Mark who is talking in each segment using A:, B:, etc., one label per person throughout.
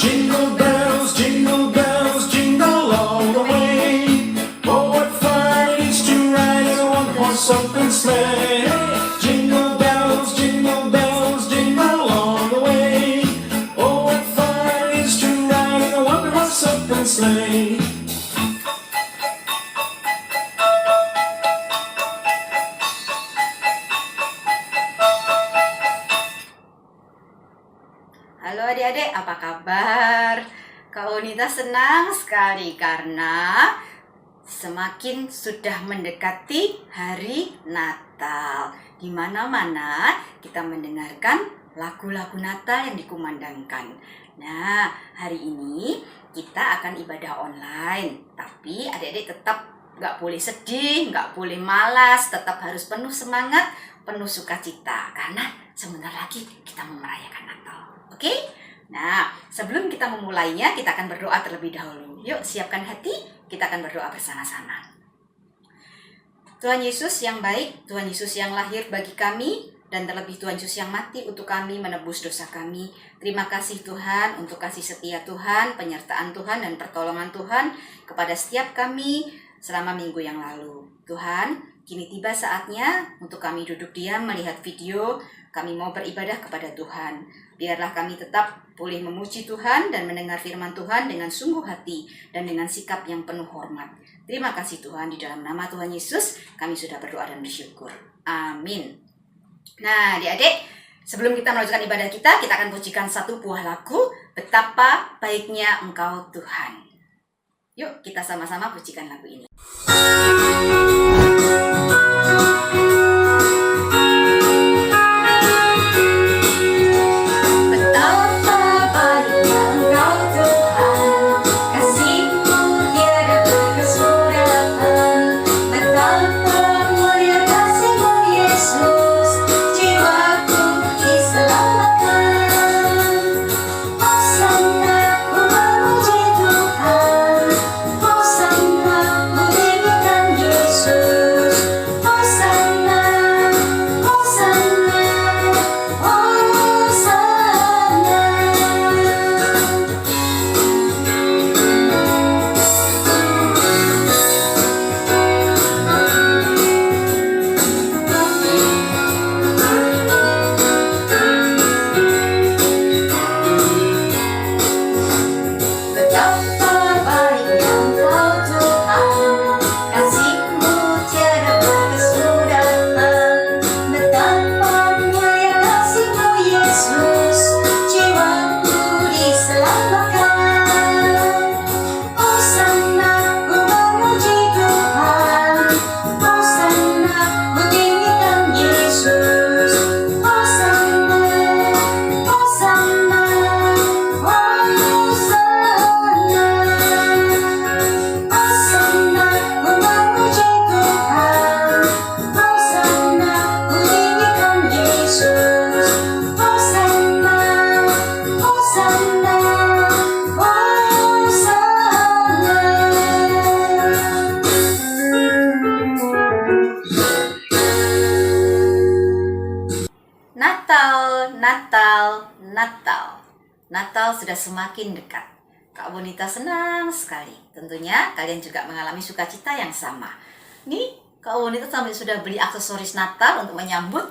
A: jingle bells, jingle all the way. Oh, what fun it is to ride in a one-horse open sleigh. Jingle bells, jingle all the way. Oh, what fun it is to ride in a one-horse open sleigh.
B: Halo adik-adik, apa kabar? Kak Unita senang sekali karena semakin sudah mendekati hari Natal. Di mana-mana kita mendengarkan lagu-lagu Natal yang dikumandangkan. Nah, hari ini kita akan ibadah online. Tapi adik-adik tetap nggak boleh sedih, nggak boleh malas, tetap harus penuh semangat, penuh sukacita. Karena sebentar lagi kita mau merayakan Natal. Oke? Nah, sebelum kita memulainya, kita akan berdoa terlebih dahulu. Yuk, siapkan hati, kita akan berdoa bersama-sama. Tuhan Yesus yang baik, Tuhan Yesus yang lahir bagi kami, dan terlebih Tuhan Yesus yang mati untuk kami, menebus dosa kami. Terima kasih Tuhan untuk kasih setia Tuhan, penyertaan Tuhan, dan pertolongan Tuhan kepada setiap kami selama minggu yang lalu. Tuhan, kini tiba saatnya untuk kami duduk diam melihat video. Kami mau beribadah kepada Tuhan. Biarlah kami tetap boleh memuji Tuhan dan mendengar firman Tuhan dengan sungguh hati dan dengan sikap yang penuh hormat. Terima kasih Tuhan, di dalam nama Tuhan Yesus kami sudah berdoa dan bersyukur. Amin. Nah, adik-adik, sebelum kita melanjutkan ibadah kita akan pujikan satu buah lagu, Betapa Baiknya Engkau Tuhan. Yuk, kita sama-sama pujikan lagu ini. Natal sudah semakin dekat. Kak Bonita senang sekali. Tentunya kalian juga mengalami sukacita yang sama. Nih, Kak Bonita sampai sudah beli aksesoris Natal untuk menyambut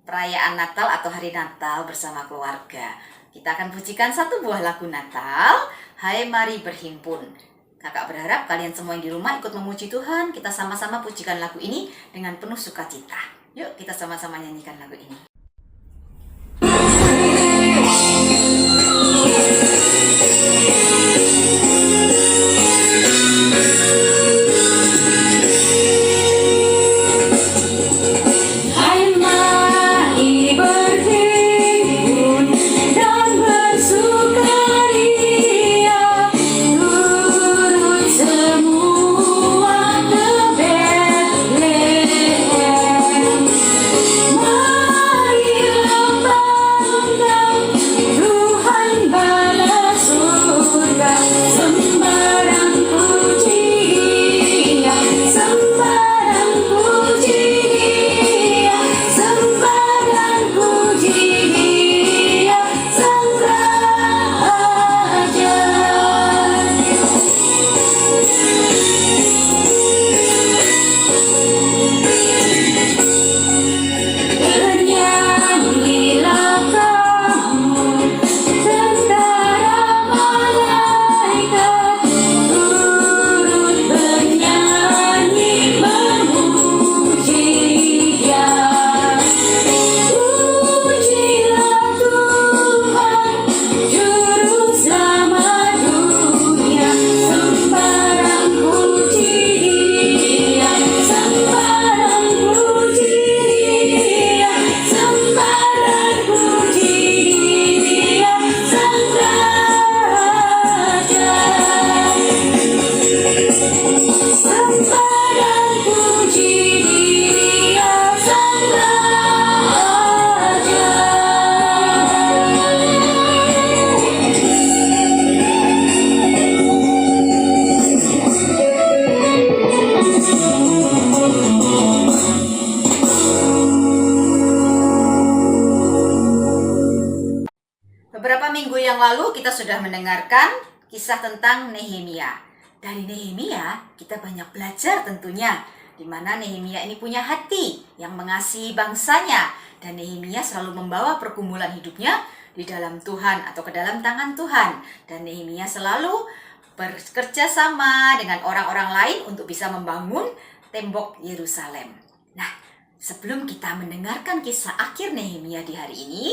B: perayaan Natal atau hari Natal bersama keluarga. Kita akan pujikan satu buah lagu Natal, Hai Mari Berhimpun. Kakak berharap kalian semua yang di rumah ikut memuji Tuhan. Kita sama-sama pujikan lagu ini dengan penuh sukacita. Yuk, kita sama-sama nyanyikan lagu ini.
C: Mari
B: kita sudah mendengarkan kisah tentang Nehemia. Dari Nehemia kita banyak belajar tentunya, di mana Nehemia ini punya hati yang mengasihi bangsanya, dan Nehemia selalu membawa pergumulan hidupnya di dalam Tuhan atau ke dalam tangan Tuhan, dan Nehemia selalu bekerja sama dengan orang-orang lain untuk bisa membangun tembok Yerusalem. Nah, sebelum kita mendengarkan kisah akhir Nehemia di hari ini,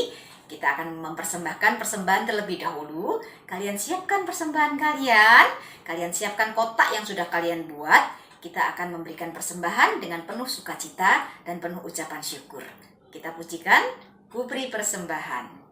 B: kita akan mempersembahkan persembahan terlebih dahulu. Kalian siapkan persembahan kalian. Kalian siapkan kotak yang sudah kalian buat. Kita akan memberikan persembahan dengan penuh sukacita dan penuh ucapan syukur. Kita pujikan, Ku beri persembahan.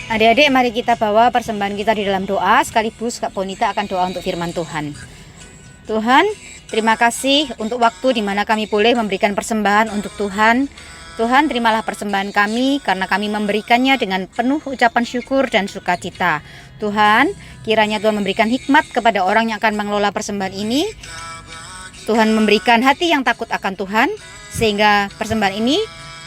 B: Adik-adik, mari kita bawa persembahan kita di dalam doa, sekaligus Kak Bonita akan doa untuk firman Tuhan. Tuhan, terima kasih untuk waktu di mana kami boleh memberikan persembahan untuk Tuhan. Tuhan, terimalah persembahan kami karena kami memberikannya dengan penuh ucapan syukur dan sukacita. Tuhan, kiranya Tuhan memberikan hikmat kepada orang yang akan mengelola persembahan ini. Tuhan memberikan hati yang takut akan Tuhan, sehingga persembahan ini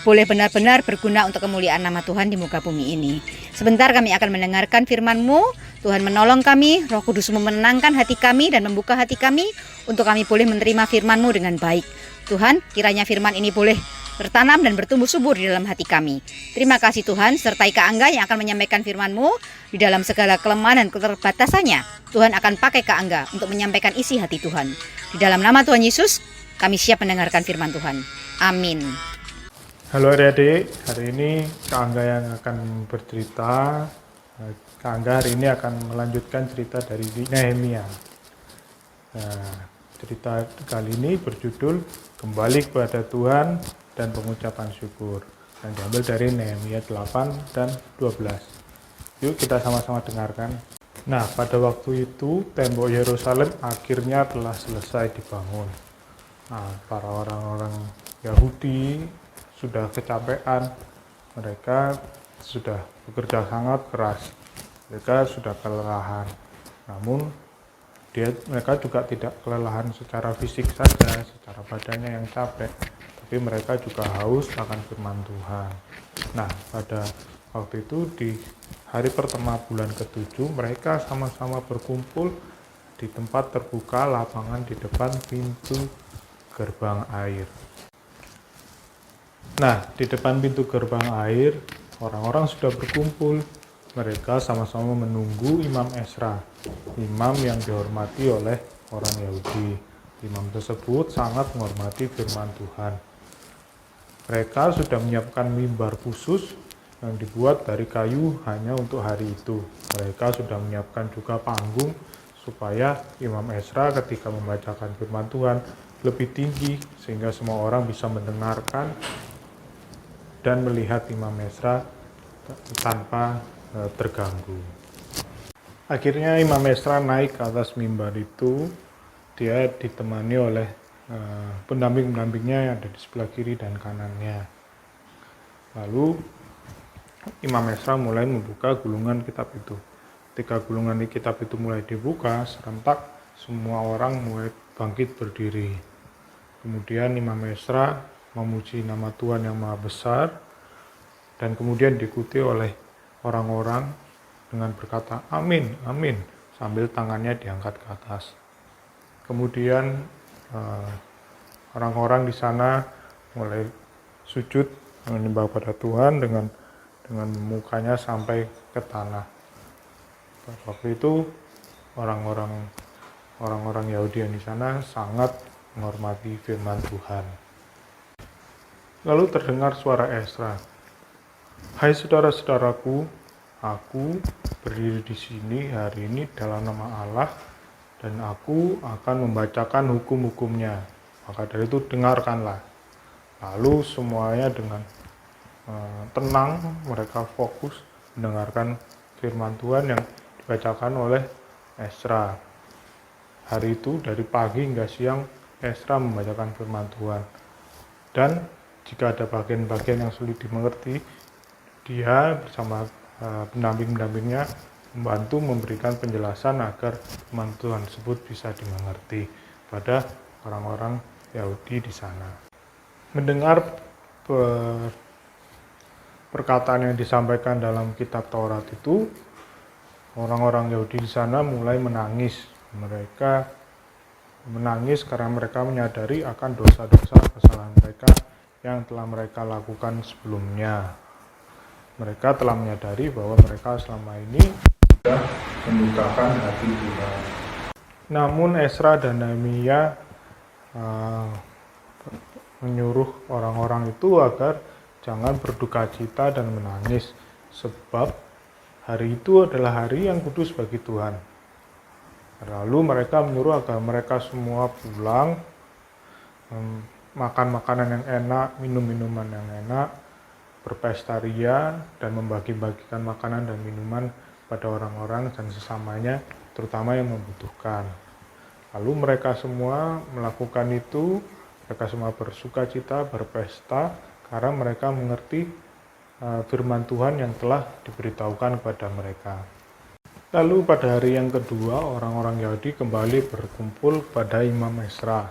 B: boleh benar-benar berguna untuk kemuliaan nama Tuhan di muka bumi ini. Sebentar kami akan mendengarkan firman-Mu. Tuhan menolong kami, Roh Kudus memenangkan hati kami dan membuka hati kami untuk kami boleh menerima firman-Mu dengan baik. Tuhan, kiranya firman ini boleh bertanam dan bertumbuh subur di dalam hati kami. Terima kasih Tuhan, sertai Kak Angga yang akan menyampaikan firman-Mu di dalam segala kelemahan dan keterbatasannya. Tuhan akan pakai Kak Angga untuk menyampaikan isi hati Tuhan. Di dalam nama Tuhan Yesus, kami siap mendengarkan firman Tuhan. Amin.
C: Halo adik-adik, hari ini Kak Angga yang akan bercerita. Kak Angga hari ini akan melanjutkan cerita dari Nehemia. Nah, cerita kali ini berjudul Kembali kepada Tuhan dan Pengucapan Syukur, yang diambil dari Nehemia 8 dan 12. Yuk kita sama-sama dengarkan. Nah, pada waktu itu tembok Yerusalem akhirnya telah selesai dibangun. Nah, para orang-orang Yahudi sudah kecapean, mereka sudah bekerja sangat keras, mereka sudah kelelahan. Namun mereka juga tidak kelelahan secara fisik saja, secara badannya yang capek, tapi mereka juga haus akan firman Tuhan. Nah, pada waktu itu di hari pertama bulan ke-7, mereka sama-sama berkumpul di tempat terbuka lapangan di depan pintu gerbang air. Nah, di depan pintu gerbang air, orang-orang sudah berkumpul. Mereka sama-sama menunggu Imam Ezra, imam yang dihormati oleh orang Yahudi. Imam tersebut sangat menghormati firman Tuhan. Mereka sudah menyiapkan mimbar khusus yang dibuat dari kayu hanya untuk hari itu. Mereka sudah menyiapkan juga panggung supaya Imam Ezra ketika membacakan firman Tuhan lebih tinggi sehingga semua orang bisa mendengarkan dan melihat Imam Ezra tanpa terganggu. Akhirnya Imam Ezra naik ke atas mimbar itu. Dia ditemani oleh pendamping-pendampingnya yang ada di sebelah kiri dan kanannya. Lalu Imam Ezra mulai membuka gulungan kitab itu. Ketika gulungan kitab itu mulai dibuka, serentak semua orang mulai bangkit berdiri. Kemudian Imam Ezra memuji nama Tuhan yang Maha Besar dan kemudian diikuti oleh orang-orang dengan berkata amin, amin, sambil tangannya diangkat ke atas. Kemudian orang-orang di sana mulai sujud menyembah pada Tuhan dengan mukanya sampai ke tanah. Waktu itu orang-orang Yahudi yang di sana sangat menghormati firman Tuhan. Lalu terdengar suara Ezra, "Hai saudara-saudaraku, aku berdiri di sini hari ini dalam nama Allah, dan aku akan membacakan hukum-hukumnya. Maka dari itu dengarkanlah." Lalu semuanya dengan tenang mereka fokus mendengarkan firman Tuhan yang dibacakan oleh Ezra. Hari itu dari pagi hingga siang Ezra membacakan firman Tuhan. Dan jika ada bagian-bagian yang sulit dimengerti, dia bersama pendamping-pendampingnya membantu memberikan penjelasan agar firman Tuhan tersebut bisa dimengerti pada orang-orang Yahudi di sana. Mendengar perkataan yang disampaikan dalam kitab Taurat itu, orang-orang Yahudi di sana mulai menangis. Mereka menangis karena mereka menyadari akan dosa-dosa kesalahan mereka yang telah mereka lakukan sebelumnya. Mereka telah menyadari bahwa mereka selama ini sudah mendukakan hati Tuhan. Namun Ezra dan Nehemia menyuruh orang-orang itu agar jangan berduka cita dan menangis, sebab hari itu adalah hari yang kudus bagi Tuhan. Lalu mereka menyuruh agar mereka semua pulang, makan makanan yang enak, minum minuman yang enak, berpesta ria, dan membagi-bagikan makanan dan minuman pada orang-orang dan sesamanya, terutama yang membutuhkan. Lalu mereka semua melakukan itu, mereka semua bersuka cita, berpesta, karena mereka mengerti firman Tuhan yang telah diberitahukan kepada mereka. Lalu pada hari yang kedua, orang-orang Yahudi kembali berkumpul pada Imam Ezra.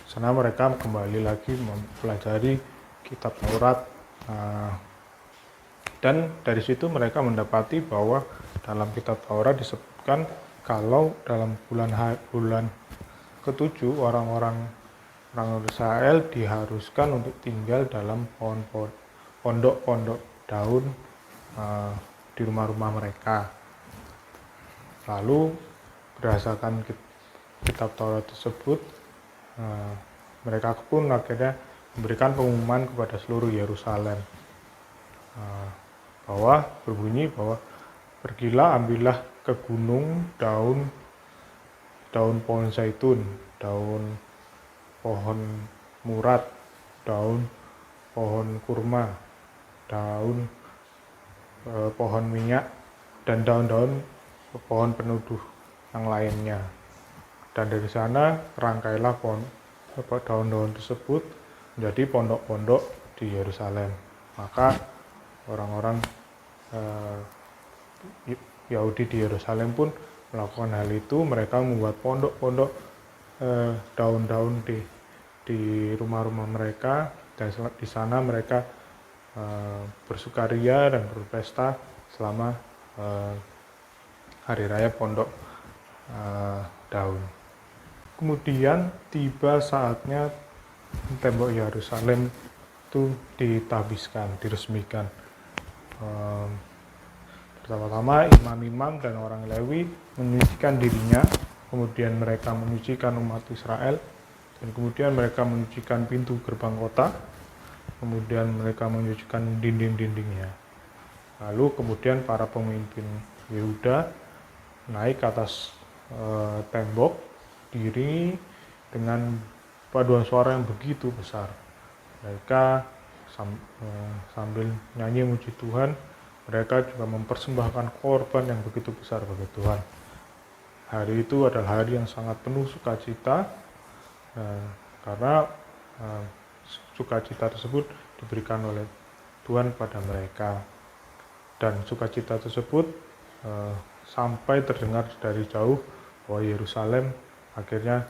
C: Sana mereka kembali lagi mempelajari kitab Taurat, dan dari situ mereka mendapati bahwa dalam kitab Taurat disebutkan kalau dalam bulan ke-7 orang-orang Israel diharuskan untuk tinggal dalam pondok-pondok daun di rumah-rumah mereka. Lalu berdasarkan kitab Taurat tersebut, mereka pun akhirnya memberikan pengumuman kepada seluruh Yerusalem bahwa berbunyi bahwa pergilah ambillah ke gunung daun pohon zaitun, daun pohon murad, daun pohon kurma, daun pohon minyak, dan daun-daun pohon penuduh yang lainnya. Dan dari sana rangkailah daun-daun tersebut menjadi pondok-pondok di Yerusalem. Maka orang-orang Yahudi di Yerusalem pun melakukan hal itu. Mereka membuat pondok-pondok daun-daun di rumah-rumah mereka, dan di sana mereka bersukaria dan berpesta selama hari raya pondok daun. Kemudian tiba saatnya tembok Yerusalem itu ditabiskan, diresmikan. Pertama-tama imam-imam dan orang Lewi menyucikan dirinya, kemudian mereka menyucikan umat Israel, dan kemudian mereka menyucikan pintu gerbang kota, kemudian mereka menyucikan dinding-dindingnya. Lalu kemudian para pemimpin Yehuda naik ke atas tembok, diri dengan paduan suara yang begitu besar. Mereka sambil nyanyi muji Tuhan, mereka juga mempersembahkan korban yang begitu besar bagi Tuhan. Hari itu adalah hari yang sangat penuh sukacita, karena sukacita tersebut diberikan oleh Tuhan pada mereka. Dan sukacita tersebut sampai terdengar dari jauh bahwa Yerusalem akhirnya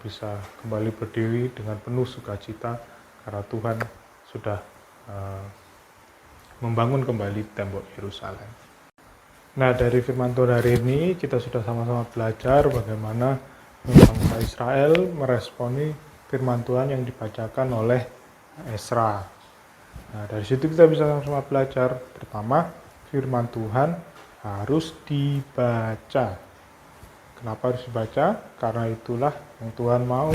C: bisa kembali berdiri dengan penuh sukacita karena Tuhan sudah membangun kembali tembok Yerusalem. Nah, dari firman Tuhan hari ini kita sudah sama-sama belajar bagaimana bangsa Israel meresponi firman Tuhan yang dibacakan oleh Ezra. Nah, dari situ kita bisa sama-sama belajar. Pertama, firman Tuhan harus dibaca. Kenapa harus dibaca? Karena itulah yang Tuhan mau.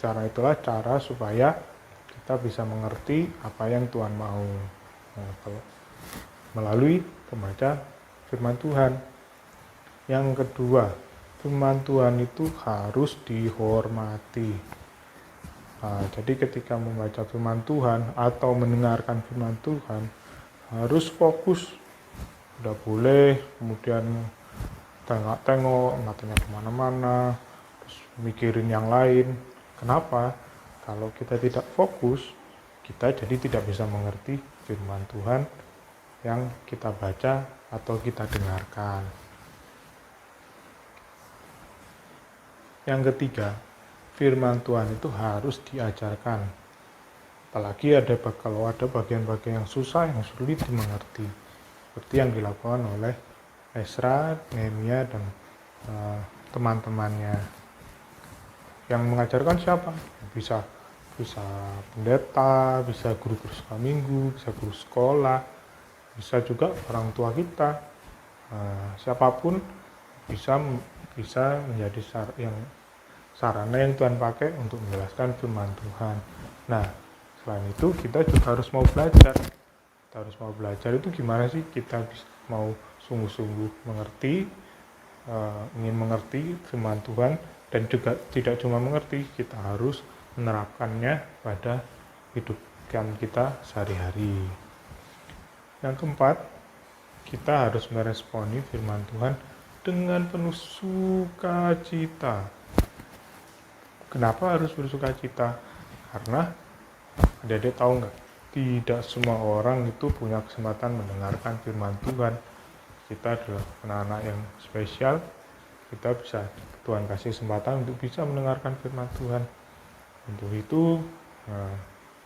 C: Cara itulah cara supaya kita bisa mengerti apa yang Tuhan mau. Nah, kalau melalui membaca firman Tuhan. Yang kedua, firman Tuhan itu harus dihormati. Nah, jadi ketika membaca firman Tuhan atau mendengarkan firman Tuhan harus fokus. Tidak boleh kemudian tengok-tengok, matanya kemana-mana, terus mikirin yang lain. Kenapa? Kalau kita tidak fokus, kita jadi tidak bisa mengerti firman Tuhan yang kita baca atau kita dengarkan. Yang ketiga, firman Tuhan itu harus diajarkan. Apalagi kalau ada bagian-bagian yang susah, yang sulit dimengerti. Seperti yang dilakukan oleh Ezra, Nehemia, dan teman-temannya. Yang mengajarkan siapa? Bisa pendeta, bisa guru-guru sekolah minggu, bisa guru sekolah, bisa juga orang tua kita. Siapapun bisa menjadi sarana yang Tuhan pakai untuk menjelaskan firman Tuhan. Nah, selain itu kita juga harus mau belajar. Kita harus mau belajar itu gimana sih? Kita mau sungguh-sungguh mengerti, ingin mengerti firman Tuhan, dan juga tidak cuma mengerti, kita harus menerapkannya pada kehidupan kita sehari-hari. Yang keempat, kita harus meresponi firman Tuhan dengan penuh sukacita. Kenapa harus bersukacita? Karena adik-adik tahu nggak? Tidak semua orang itu punya kesempatan mendengarkan firman Tuhan. Kita adalah anak-anak yang spesial. Tuhan kasih kesempatan untuk bisa mendengarkan firman Tuhan. Untuk itu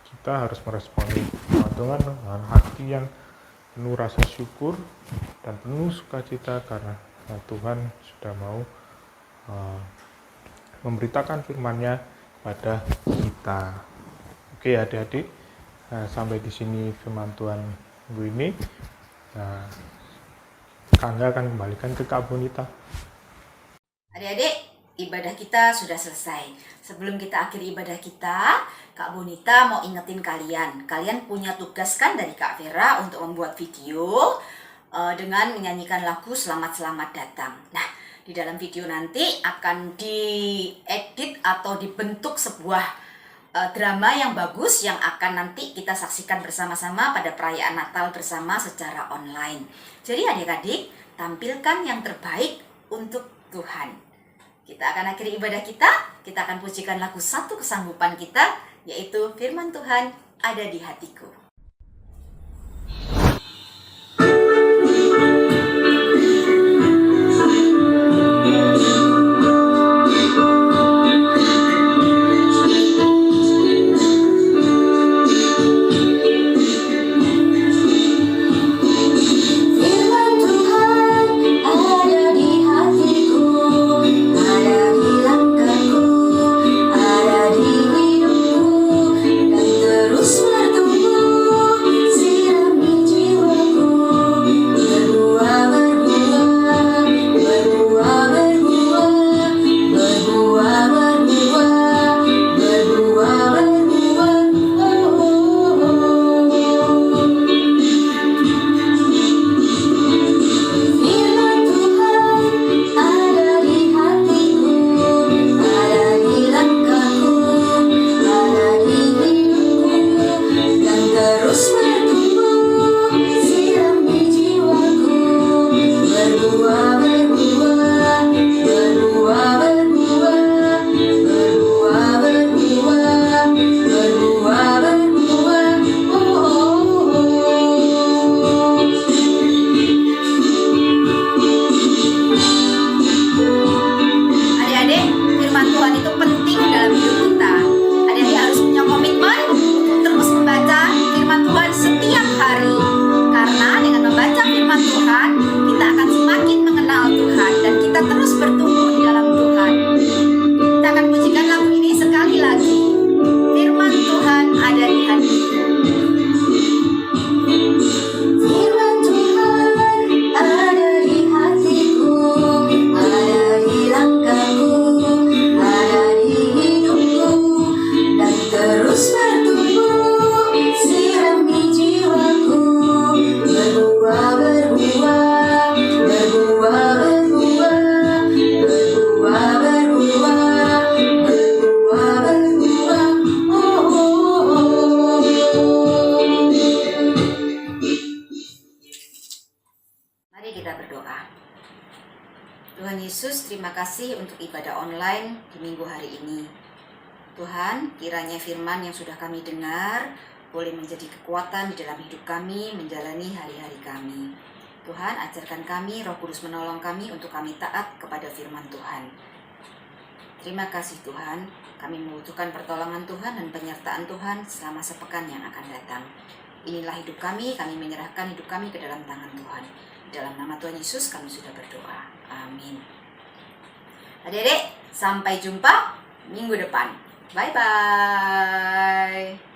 C: kita harus meresponi firman Tuhan dengan hati yang penuh rasa syukur dan penuh sukacita karena Tuhan sudah mau memberitakan firman-Nya pada kita. Oke, adik-adik, sampai di sini firman Tuhan minggu ini. Kangga akan kembalikan ke Kak Bonita.
B: Adik-adik, ibadah kita sudah selesai. Sebelum kita akhiri ibadah kita, Kak Bonita mau ingetin kalian. Kalian punya tugas kan dari Kak Vera untuk membuat video dengan menyanyikan lagu Selamat-Selamat Datang. Nah, di dalam video nanti akan diedit atau dibentuk sebuah drama yang bagus yang akan nanti kita saksikan bersama-sama pada perayaan Natal bersama secara online. Jadi adik-adik, tampilkan yang terbaik untuk Tuhan. Kita akan akhiri ibadah kita akan pujikan lagu satu kesanggupan kita, yaitu Firman Tuhan Ada di Hatiku.
D: Terus bertumbuh
B: Tuhan Yesus, terima kasih untuk ibadah online di minggu hari ini. Tuhan, kiranya firman yang sudah kami dengar boleh menjadi kekuatan di dalam hidup kami menjalani hari-hari kami. Tuhan, ajarkan kami, Roh Kudus menolong kami untuk kami taat kepada firman Tuhan. Terima kasih Tuhan, kami membutuhkan pertolongan Tuhan dan penyertaan Tuhan selama sepekan yang akan datang. Inilah hidup kami menyerahkan hidup kami ke dalam tangan Tuhan. Di dalam nama Tuhan Yesus kami sudah berdoa. Amin. Adik-adik, sampai jumpa minggu depan. Bye-bye.